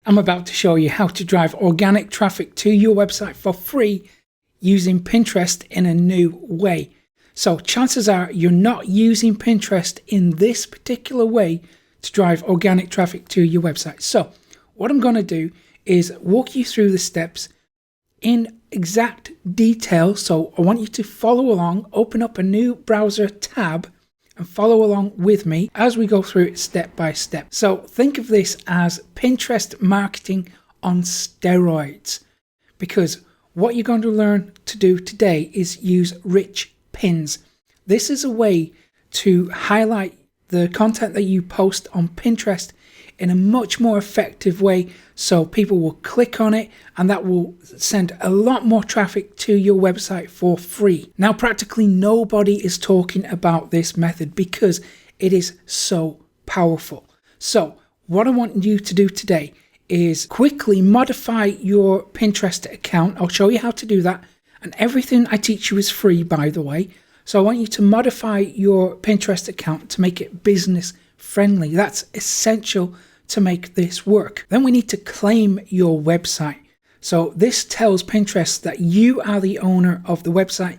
I'm about to show you how to drive organic traffic to your website for free using Pinterest in a new way. So chances are you're not using Pinterest in this particular way to drive organic traffic to your website. So what I'm going to do is walk you through the steps in exact detail. So I want you to follow along, open up a new browser tab and follow along with me as we go through it step by step. So think of this as Pinterest marketing on steroids, because what you're going to learn to do today is use rich pins. This is a way to highlight the content that you post on Pinterest in a much more effective way, so people will click on it and that will send a lot more traffic to your website for free. Now, practically nobody is talking about this method because it is so powerful. So what I want you to do today is quickly modify your Pinterest account. I'll show you how to do that, and everything I teach you is free, by the way. So I want you to modify your Pinterest account to make it business friendly. That's essential to make this work. Then we need to claim your website. So this tells Pinterest that you are the owner of the website,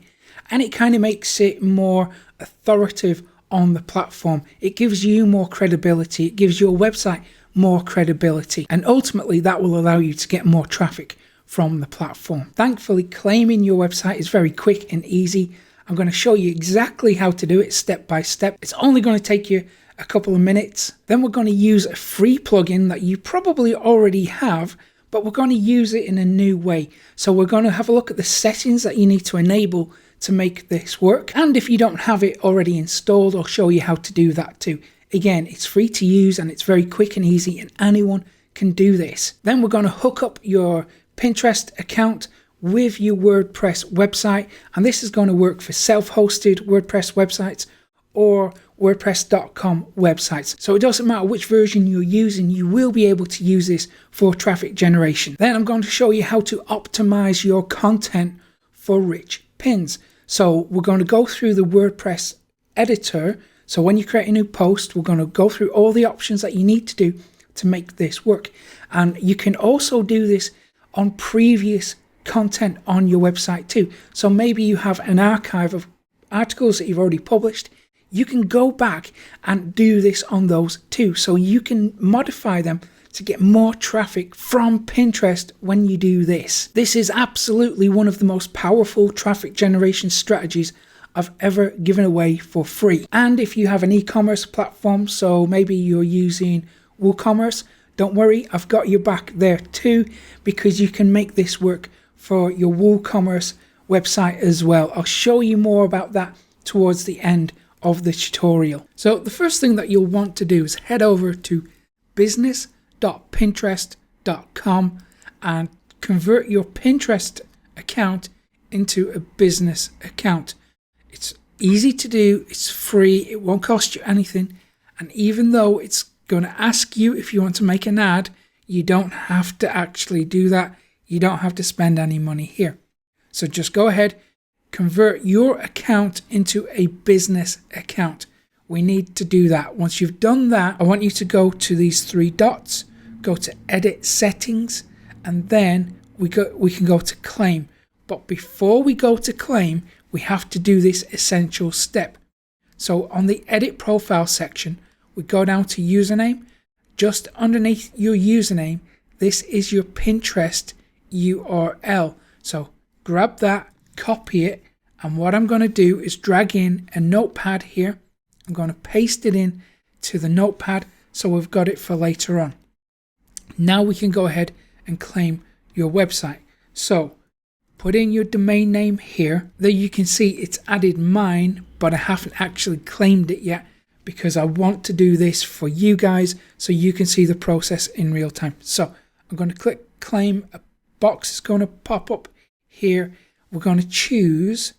and it kind of makes it more authoritative on the platform. It gives you more credibility. It gives your website more credibility, and ultimately that will allow you to get more traffic from the platform. Thankfully, claiming your website is very quick and easy. I'm going to show you exactly how to do it step by step. It's only going to take you a couple of minutes. Then we're going to use a free plugin that you probably already have, but we're going to use it in a new way. So we're going to have a look at the settings that you need to enable to make this work. And if you don't have it already installed, I'll show you how to do that too. Again, it's free to use and it's very quick and easy, and anyone can do this. Then we're going to hook up your Pinterest account with your WordPress website, and this is going to work for self-hosted WordPress websites or WordPress.com websites. So it doesn't matter which version you're using, you will be able to use this for traffic generation. Then I'm going to show you how to optimize your content for rich pins. So we're going to go through the WordPress editor. So when you create a new post, we're going to go through all the options that you need to do to make this work. And you can also do this on previous content on your website too. So maybe you have an archive of articles that you've already published. You can go back and do this on those too. So you can modify them to get more traffic from Pinterest when you do this. This is absolutely one of the most powerful traffic generation strategies I've ever given away for free. And if you have an e-commerce platform, so maybe you're using WooCommerce, don't worry, I've got your back there too, because you can make this work for your WooCommerce website as well. I'll show you more about that towards the end of the tutorial. So the first thing that you'll want to do is head over to business.pinterest.com and convert your Pinterest account into a business account. It's easy to do, it's free, it won't cost you anything, and even though it's going to ask you if you want to make an ad, you don't have to actually do that. You don't have to spend any money here. So just go ahead, convert your account into a business account. We need to do that. Once you've done that, I want you to go to these three dots, go to edit settings, and then we can go to claim. But before we go to claim, we have to do this essential step. So on the edit profile section, we go down to username. Just underneath your username, this is your Pinterest URL. So grab that, copy it, and what I'm going to do is drag in a notepad here. I'm going to paste it in to the notepad so we've got it for later on. Now we can go ahead and claim your website. So put in your domain name here. There you can see it's added mine, but I haven't actually claimed it yet because I want to do this for you guys so you can see the process in real time. So I'm going to click claim. A box is going to pop up here. We're going to choose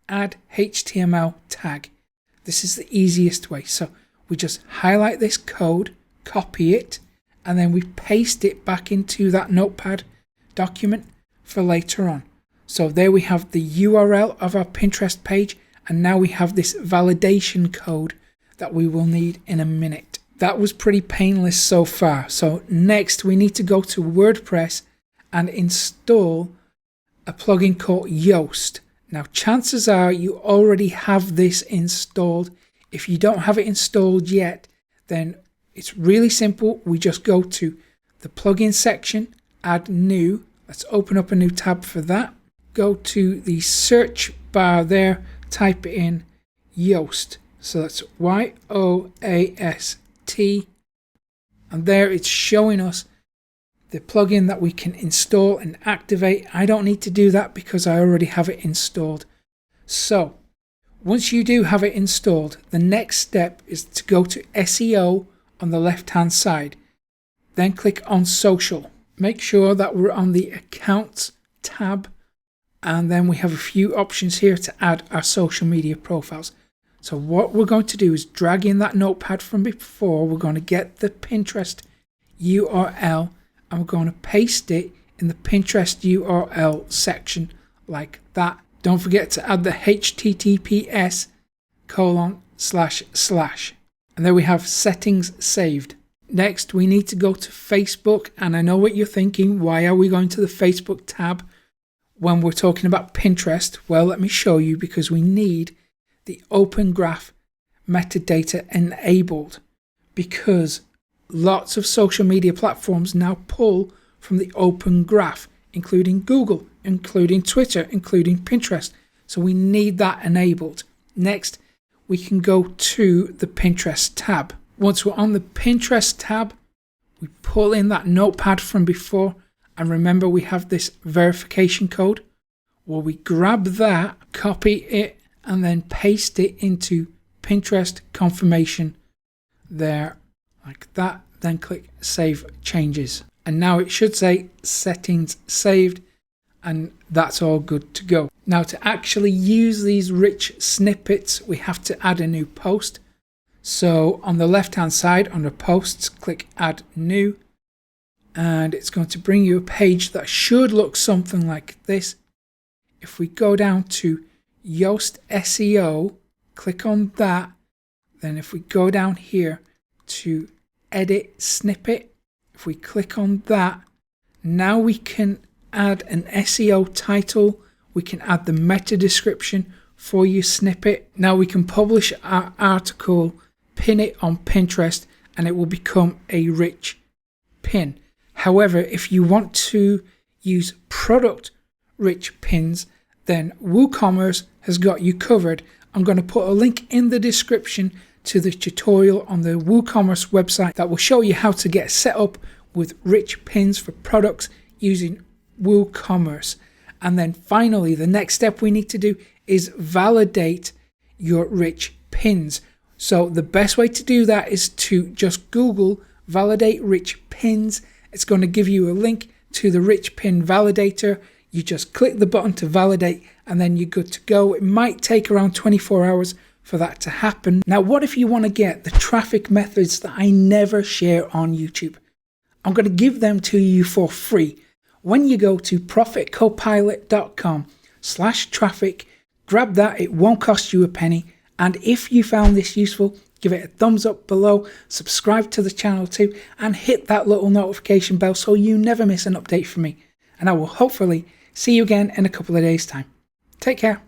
add HTML tag. This is the easiest way. So we just highlight this code, copy it, and then we paste it back into that notepad document for later on. So there we have the URL of our Pinterest page, and now we have this validation code that we will need in a minute. That was pretty painless so far. So next we need to go to WordPress and install a plugin called Yoast. Now chances are you already have this installed. If you don't have it installed yet, then it's really simple. We just go to the plugin section, add new. Let's open up a new tab for that. Go to the search bar there, type in Yoast. So that's Y-O-A-S-T. And there it's showing us the plugin that we can install and activate. I don't need to do that because I already have it installed. So once you do have it installed, the next step is to go to SEO on the left hand side. Then click on social. Make sure that we're on the accounts tab. And then we have a few options here to add our social media profiles. So what we're going to do is drag in that notepad from before. We're going to get the Pinterest URL and we're going to paste it in the Pinterest URL section like that. Don't forget to add the https:// and there we have settings saved. Next we need to go to Facebook, and I know what you're thinking, why are we going to the Facebook tab when we're talking about Pinterest? Well, let me show you, because we need the Open Graph metadata enabled, because lots of social media platforms now pull from the Open Graph, including Google, including Twitter, including Pinterest. So we need that enabled. Next, we can go to the Pinterest tab. Once we're on the Pinterest tab, we pull in that notepad from before, and remember we have this verification code. Well, we grab that, copy it, and then paste it into Pinterest confirmation there, like that. Then click Save Changes. And now it should say settings saved, and that's all good to go. Now to actually use these rich snippets, we have to add a new post. So on the left hand side under posts, click add new, and it's going to bring you a page that should look something like this. If we go down to Yoast SEO, click on that. Then if we go down here to edit snippet, if we click on that, now we can add an SEO title. We can add the meta description for your snippet. Now we can publish our article, pin it on Pinterest, and it will become a rich pin. However, if you want to use product rich pins, then WooCommerce has got you covered. I'm going to put a link in the description to the tutorial on the WooCommerce website that will show you how to get set up with rich pins for products using WooCommerce. And then finally, the next step we need to do is validate your rich pins. So the best way to do that is to just Google validate rich pins. It's going to give you a link to the rich pin validator. You just click the button to validate and then you're good to go. It might take around 24 hours for that to happen. Now, what if you want to get the traffic methods that I never share on YouTube? I'm going to give them to you for free. When you go to profitcopilot.com/traffic, grab that. It won't cost you a penny. And if you found this useful, give it a thumbs up below, subscribe to the channel too, and hit that little notification bell so you never miss an update from me. And I will hopefully see you again in a couple of days' time. Take care.